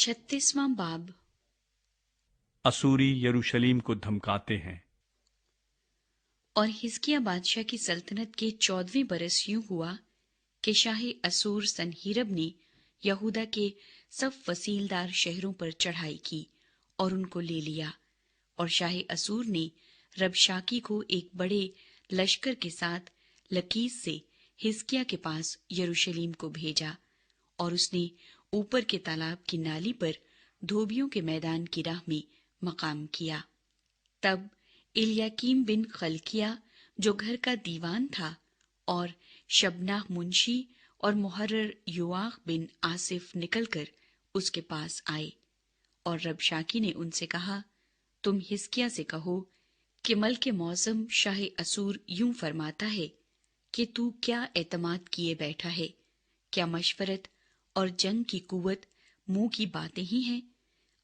36वां बाब। असूरी यरूशलेम को धमकाते हैं। और हिजकिय्याह बादशाह की सल्तनत के 14वें बरस यूं हुआ कि शाह असूर सनहीरब ने यहूदा के सब फसीलदार शहरों पर चढ़ाई की और उनको ले लिया। और शाह असूर ने रबशाकी को एक बड़े लश्कर के साथ लकीस से हिजकिय्याह के पास यरूशलेम को भेजा, और उसने ऊपर के तालाब की नाली पर धोबियों के मैदान की राह में मकाम किया। तब इल्याकीम बिन खलकिया जो घर का दीवान था, और शबनाह मुंशी और मुहर्रर योआख बिन आसिफ निकलकर उसके पास आए। और रबशाकी ने उनसे कहा, तुम हिजकिय्याह से कहो कि मल्के मौसम शाह असूर यूं फरमाता है कि तू क्या एतमाद किए बैठा है? क्या मशवरत और जंग की कुव्वत मुंह की बातें ही हैं?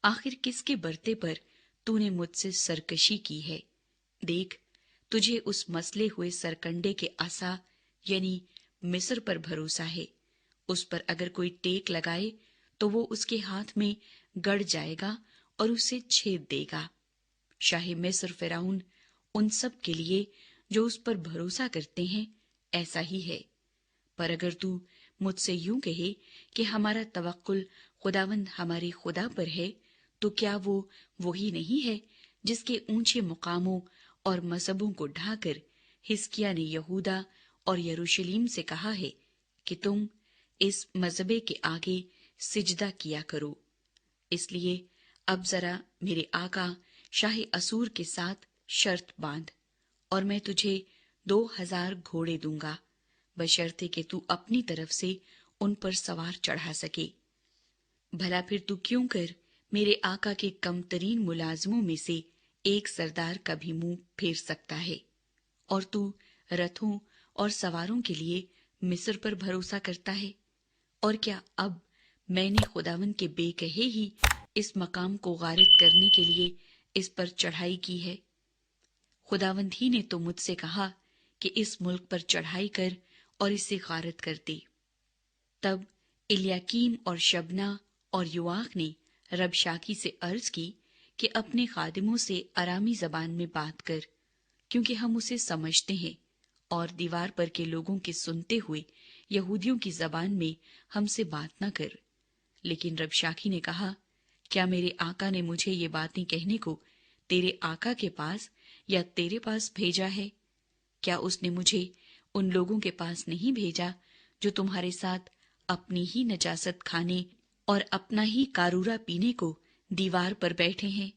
आखिर किसके बरते पर तूने मुझसे सरकशी की है? देख, तुझे उस मसले हुए सरकंडे के असा यानी मिस्र पर भरोसा है। उस पर अगर कोई टेक लगाए तो वो उसके हाथ में गड़ जाएगा और उसे छेद देगा। शाही मिस्र फिरौन उन सब के लिए जो उस पर भरोसा करते हैं ऐसा ही है। पर अगर तू मुझसे यूं कहे कि हमारा तवक्कुल खुदावंद हमारे खुदा पर है, तो क्या वो वही नहीं है जिसके ऊंचे मुकामों और मजहबों को ढाकर हिजकिय्याह ने यहूदा और यरूशलेम से कहा है कि तुम इस मजहबे के आगे सिजदा किया करो। इसलिए अब जरा मेरे आका शाह असूर के साथ शर्त बांध, और मैं तुझे 2000 घोड़े दूंगा, बशर्ते कि तू अपनी तरफ से उन पर सवार चढ़ा सके। भला फिर तू क्यों कर मेरे आका के कमतरीन मुलाजमों में से एक सरदार का भी मुंह फेर सकता है, और तू रथों और सवारों के लिए मिस्र पर भरोसा करता है। और क्या अब मैंने खुदावन के बेकहे ही इस मकाम को गारित करने के लिए इस पर चढ़ाई की है? खुदावंद ही ने तो मुझसे कहा कि इस मुल्क पर चढ़ाई कर और इसे गारत कर दे। तब इल्याकीम और शबना और युआख ने रबशाकी से अर्ज की कि अपने खादिमों से अरामी जबान में बात कर, क्योंकि हम उसे समझते हैं, और दीवार पर के लोगों के सुनते हुए यहूदियों की जबान में हमसे बात न कर। लेकिन रबशाकी ने कहा, क्या मेरे आका ने मुझे ये बातें कहने को तेरे आका के पास या तेरे पास भेजा है? क्या उसने मुझे उन लोगों के पास नहीं भेजा जो तुम्हारे साथ अपनी ही नजासत खाने और अपना ही कारूरा पीने को दीवार पर बैठे हैं?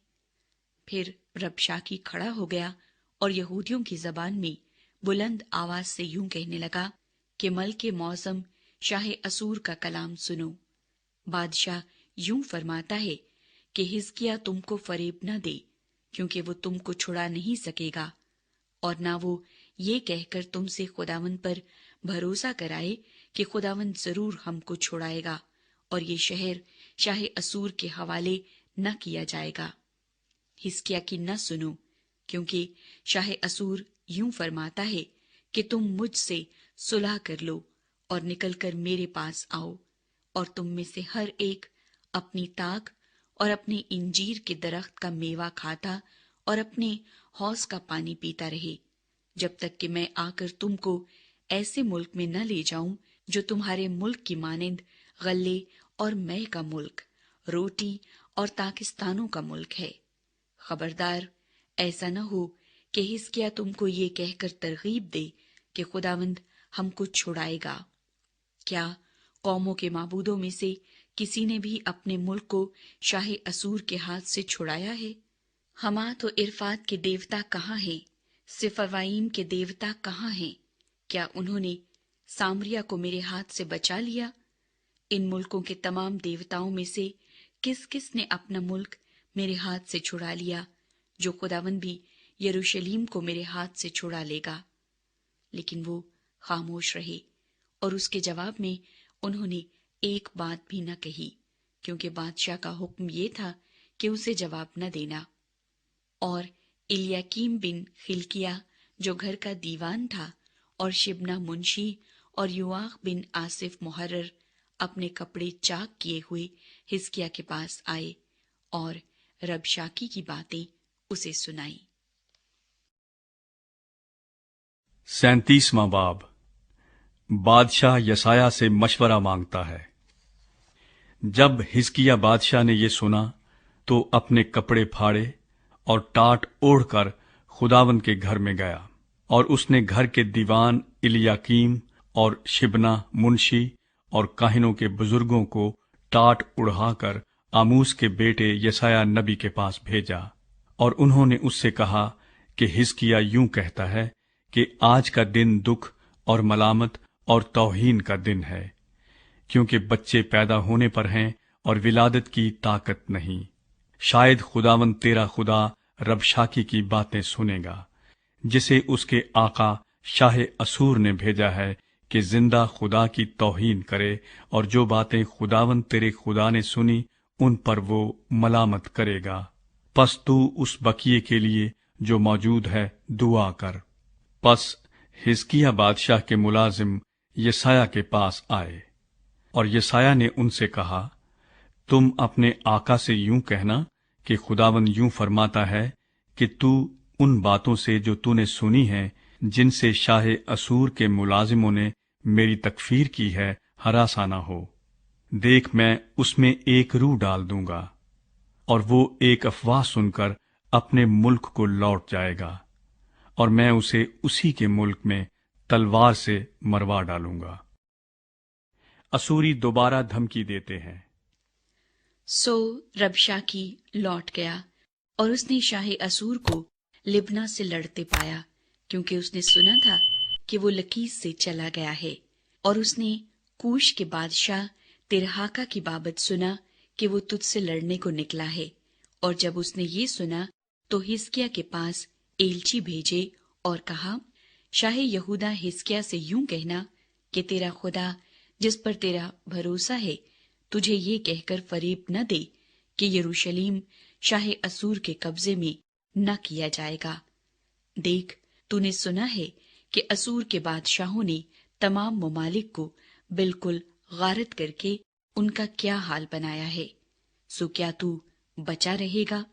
फिर रबशाकी खड़ा हो गया और यहूदियों की जबान में बुलंद आवाज से यूं कहने लगा कि मल्के मौसम शाह असूर का कलाम सुनो। बादशाह यूं फरमाता है कि हिजकिय्याह तुमको फरेब न दे, क्योंकि वो तुमको छुड़ा नहीं सकेगा, और ना वो ये कहकर तुमसे खुदावंद पर भरोसा कराए कि खुदावंद जरूर हमको छुड़ाएगा और ये शहर शाह असूर के हवाले न किया जाएगा। हिजकिय्याह की न सुनो, क्योंकि शाह असूर यूं फरमाता है कि तुम मुझसे सुलह कर लो और निकलकर मेरे पास आओ, और तुम में से हर एक अपनी ताक और अपने इंजीर के दरख्त का मेवा खाता और अपने हौज का पानी पीता रहे, जब तक कि मैं आकर तुमको ऐसे मुल्क में न ले जाऊं जो तुम्हारे मुल्क की मानिंद गल्ले और मै का मुल्क, रोटी और ताकिस्तानों का मुल्क है। खबरदार, ऐसा न हो कि हिजकिय्याह तुमको ये कहकर तरगीब दे कि खुदावंद हमको छुड़ाएगा। क्या कौमों के माबूदों में से किसी ने भी अपने मुल्क को शाह असूर के हाथ से छुड़ाया है? हमात और इरफात के देवता कहाँ हैं? सिफरवाइम के देवता कहाँ हैं? क्या उन्होंने सामरिया को मेरे हाथ से बचा लिया? इन मुल्कों के तमाम देवताओं में से किस किस ने अपना मुल्क मेरे हाथ से छुड़ा लिया, जो खुदावंद भी यरूशलेम को मेरे हाथ से छुड़ा लेगा? लेकिन वो खामोश रहे, और उसके जवाब में उन्होंने एक बात भी न कही, क्योंकि बादशाह का हुक्म ये था कि उसे जवाब न देना। और इल्याकीम बिन खिलकिया जो घर का दीवान था, और शिबना मुंशी और युआख बिन आसिफ मुहर्रर अपने कपड़े चाक किए हुए हिजकिय्याह के पास आए और रबशाकी की बातें उसे सुनाई। 37वां बाब। बादशाह यसाया से मशवरा मांगता है। जब हिजकिय्याह बादशाह ने ये सुना तो अपने कपड़े फाड़े और टाट ओढ़कर खुदावन के घर में गया, और उसने घर के दीवान इलियाकीम और शिबना मुंशी और काहिनों के बुजुर्गों को टाट उड़ाकर आमूस के बेटे यसाया नबी के पास भेजा, और उन्होंने उससे कहा कि हिजकिय्याह यूं कहता है कि आज का दिन दुख और मलामत और तौहीन का दिन है, क्योंकि बच्चे पैदा होने पर हैं और विलादत की ताकत नहीं। शायद खुदावन तेरा खुदा रबशाकी की बातें सुनेगा, जिसे उसके आका शाह असूर ने भेजा है कि जिंदा खुदा की तौहीन करे, और जो बातें खुदावन तेरे खुदा ने सुनी उन पर वो मलामत करेगा। पस तू उस बकिए के लिए जो मौजूद है दुआ कर। पस हिजकिय्याह बादशाह के मुलाजिम यसाया के पास आए, और यसाया ने उनसे कहा, तुम अपने आका से यूं कहना कि खुदावन यूं फरमाता है कि तू उन बातों से जो तूने सुनी है, जिनसे शाह असूर के मुलाजिमों ने मेरी तकफीर की है, हरासा ना हो। देख, मैं उसमें एक रूह डाल दूंगा, और वो एक अफवाह सुनकर अपने मुल्क को लौट जाएगा, और मैं उसे उसी के मुल्क में तलवार से मरवा डालूंगा। असूरी दोबारा धमकी देते हैं। सो रबशाकी लौट गया और उसने शाह असूर को लिब्ना से लड़ते पाया, क्योंकि उसने सुना था कि वो लकीस से चला गया है, और उसने कूश के बादशाह तिरहाका की बाबत सुना कि वो तुझसे लड़ने को निकला है। और जब उसने ये सुना तो हिजकिय्याह के पास एलची भेजे और कहा, शाह यहूदा हिजकिय्याह से यूं कहना कि तेरा खुदा जिस पर तेरा भरोसा है तुझे ये कहकर फरेब न दे कि यरूशलेम शाह असूर के कब्जे में न किया जाएगा। देख, तूने सुना है कि असूर के बादशाहों ने तमाम ममालिक को बिल्कुल गारत करके उनका क्या हाल बनाया है। सो क्या तू बचा रहेगा?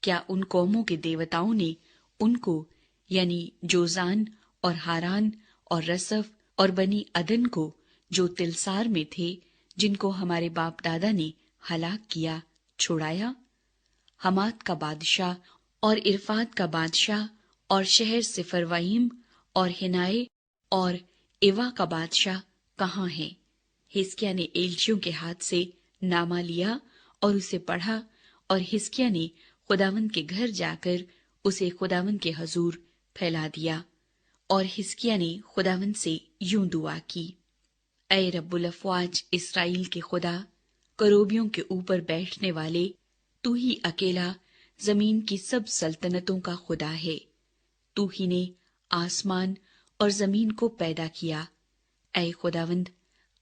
क्या उन कौमों के देवताओं ने उनको यानी जोजान और हारान और रसफ और बनी अदन को, जो तिलसार में थे, जिनको हमारे बाप दादा ने हलाक किया, छुड़ाया? हमात का बादशाह और इरफात का बादशाह और शहर सिफरवाइम और हिनाए और इवा का बादशाह कहाँ है? हिजकिय्याह ने एलचियों के हाथ से नामा लिया और उसे पढ़ा, और हिजकिय्याह ने खुदावंद के घर जाकर उसे खुदावंद के हजूर फैला दिया। और हिजकिय्याह ने खुदावंद से यूं दुआ की, ऐ रब्बुल अफ़वाज इस्राएल के खुदा, करोबियों के ऊपर बैठने वाले, तू ही अकेला जमीन की सब सल्तनतों का खुदा है। तू ही ने आसमान और जमीन को पैदा किया। ऐ खुदावंद,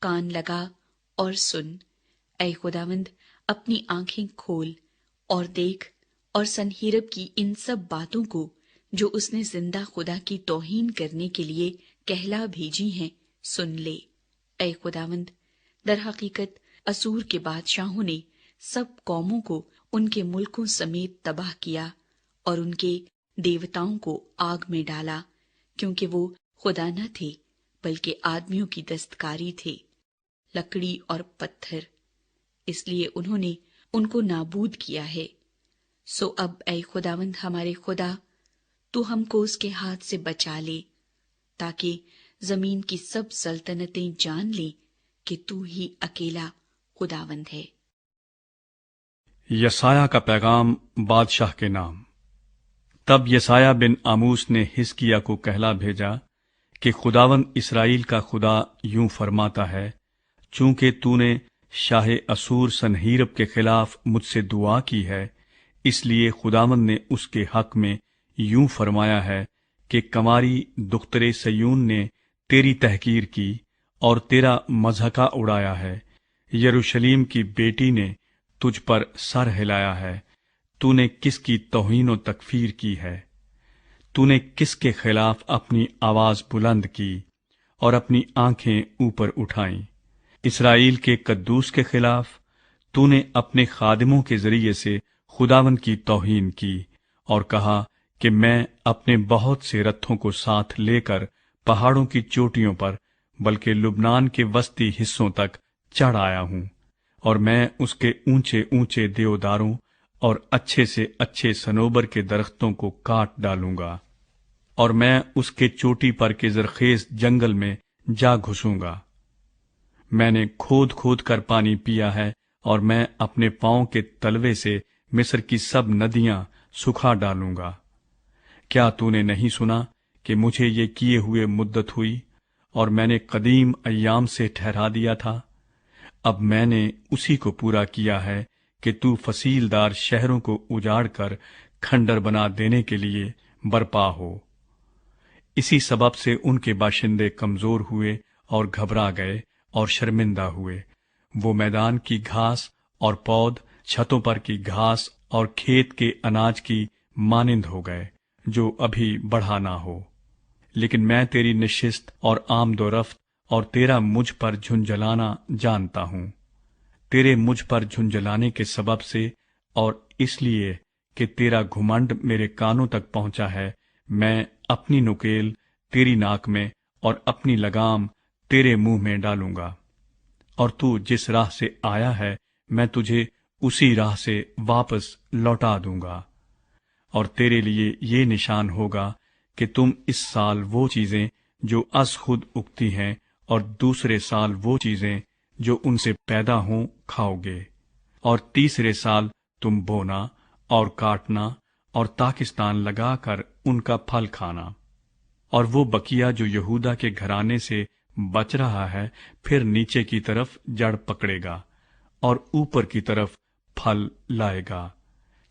कान लगा और सुन। ऐ खुदावंद, अपनी आंखें खोल और देख, और सनहीरब की इन सब बातों को जो उसने जिंदा खुदा की तौहीन करने के लिए कहला भेजी हैं, सुन ले। ऐ खुदावंद, दर हकीकत असूर के बादशाहों ने सब कौमों को उनके मुल्कों समेत तबाह किया और उनके देवताओं को आग में डाला, क्योंकि वो खुदा न थे बल्कि आदमियों की दस्तकारी थे, लकड़ी और पत्थर। इसलिए उन्होंने उनको नाबूद किया है। सो अब ऐ खुदावंद हमारे खुदा, तू हमको उसके हाथ से बचा ले, ताकि जमीन की सब सल्तनतें जान ले कि तू ही अकेला खुदावंद है। यसाया का पैगाम बादशाह के नाम। तब यसाया बिन आमूस ने हिजकिय्याह को कहला भेजा कि खुदावंद इस्राएल का खुदा यूं फरमाता है, चूंकि तूने शाह असूर सनहीरब के खिलाफ मुझसे दुआ की है, इसलिए खुदावंद ने उसके हक में यूं फरमाया है कि कमारी दुख्तरे सयून ने तेरी तहकीर की और तेरा मज़हका उड़ाया है। यरूशलेम की बेटी ने तुझ पर सर हिलाया है। तूने किसकी तौहीन व तकफीर की है? तूने किसके खिलाफ अपनी आवाज बुलंद की और अपनी आंखें ऊपर उठाई? اسرائیل کے قدوس کے خلاف تو نے اپنے خادموں کے ذریعے سے خداوند کی توہین کی اور کہا کہ میں اپنے بہت سے رتھوں کو ساتھ لے کر پہاڑوں کی چوٹیوں پر بلکہ لبنان کے وسطی حصوں تک چڑھ آیا ہوں، اور میں اس کے اونچے اونچے دیوداروں اور اچھے سے اچھے صنوبر کے درختوں کو کاٹ ڈالوں گا، اور میں اس کے چوٹی پر کے زرخیز جنگل میں جا گھسوں گا۔ میں نے کھود کھود کر پانی پیا ہے، اور میں اپنے پاؤں کے تلوے سے مصر کی سب ندیاں سکھا ڈالوں گا۔ کیا تو نے نہیں سنا کہ مجھے یہ کیے ہوئے مدت ہوئی، اور میں نے قدیم ایام سے ٹھہرا دیا تھا؟ اب میں نے اسی کو پورا کیا ہے کہ تو فصیلدار شہروں کو اجاڑ کر کھنڈر بنا دینے کے لیے برپا ہو۔ اسی سبب سے ان کے باشندے کمزور ہوئے اور گھبرا گئے اور شرمندہ ہوئے۔ وہ میدان کی گھاس اور پود، چھتوں پر کی گھاس اور کھیت کے اناج کی مانند ہو گئے جو ابھی بڑھا نہ ہو۔ لیکن میں تیری نشست اور آمد و رفت اور تیرا مجھ پر جھنجھلانا جانتا ہوں۔ تیرے مجھ پر جھنجھلانے کے سبب سے اور اس لیے کہ تیرا گھمنڈ میرے کانوں تک پہنچا ہے، میں اپنی نکیل تیری ناک میں اور اپنی لگام تیرے منہ میں ڈالوں گا، اور تو جس راہ سے آیا ہے میں تجھے اسی راہ سے واپس لوٹا دوں گا۔ اور تیرے لیے یہ نشان ہوگا کہ تم اس سال وہ چیزیں جو از خود اگتی ہیں اور دوسرے سال وہ چیزیں جو ان سے پیدا ہوں کھاؤ گے، اور تیسرے سال تم بونا اور کاٹنا اور تاکستان لگا کر ان کا پھل کھانا۔ اور وہ بقیہ جو یہودا کے گھرانے سے بچ رہا ہے پھر نیچے کی طرف جڑ پکڑے گا اور اوپر کی طرف پھل لائے گا،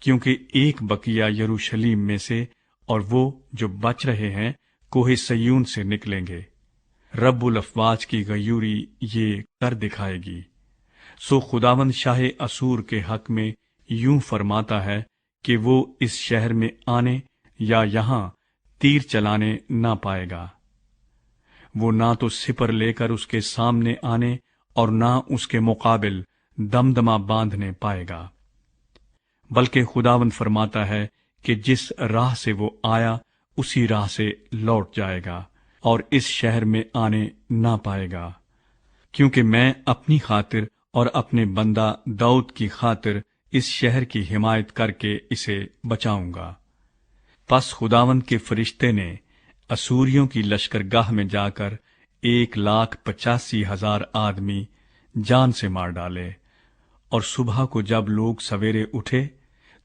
کیونکہ ایک بقیہ یروشلم میں سے اور وہ جو بچ رہے ہیں کوہ سیون سے نکلیں گے۔ رب الافواج کی غیوری یہ کر دکھائے گی۔ سو خداوند شاہ اسور کے حق میں یوں فرماتا ہے کہ وہ اس شہر میں آنے یا یہاں تیر چلانے نہ پائے گا۔ وہ نہ تو سپر لے کر اس کے سامنے آنے اور نہ اس کے مقابل دمدمہ باندھنے پائے گا، بلکہ خداوند فرماتا ہے کہ جس راہ سے وہ آیا اسی راہ سے لوٹ جائے گا اور اس شہر میں آنے نہ پائے گا، کیونکہ میں اپنی خاطر اور اپنے بندہ داؤد کی خاطر اس شہر کی حمایت کر کے اسے بچاؤں گا۔ پس خداوند کے فرشتے نے اسوریوں کی لشکرگاہ میں جا کر 1,85,000 آدمی جان سے مار ڈالے، اور صبح کو جب لوگ سویرے اٹھے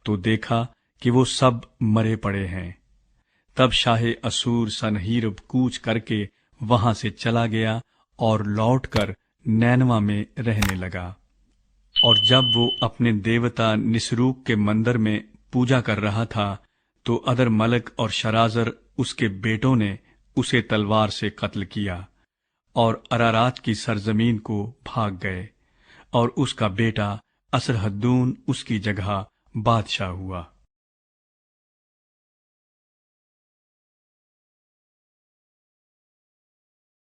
تو دیکھا کہ وہ سب مرے پڑے ہیں۔ تب شاہ اسور سنہیرب کوچ کر کے وہاں سے چلا گیا اور لوٹ کر نینوا میں رہنے لگا۔ اور جب وہ اپنے دیوتا نسروک کے مندر میں پوجا کر رہا تھا تو ادر ملک اور شرازر اس کے بیٹوں نے اسے تلوار سے قتل کیا اور ارارات کی سرزمین کو بھاگ گئے، اور اس کا بیٹا اسرحدون اس کی جگہ بادشاہ ہوا۔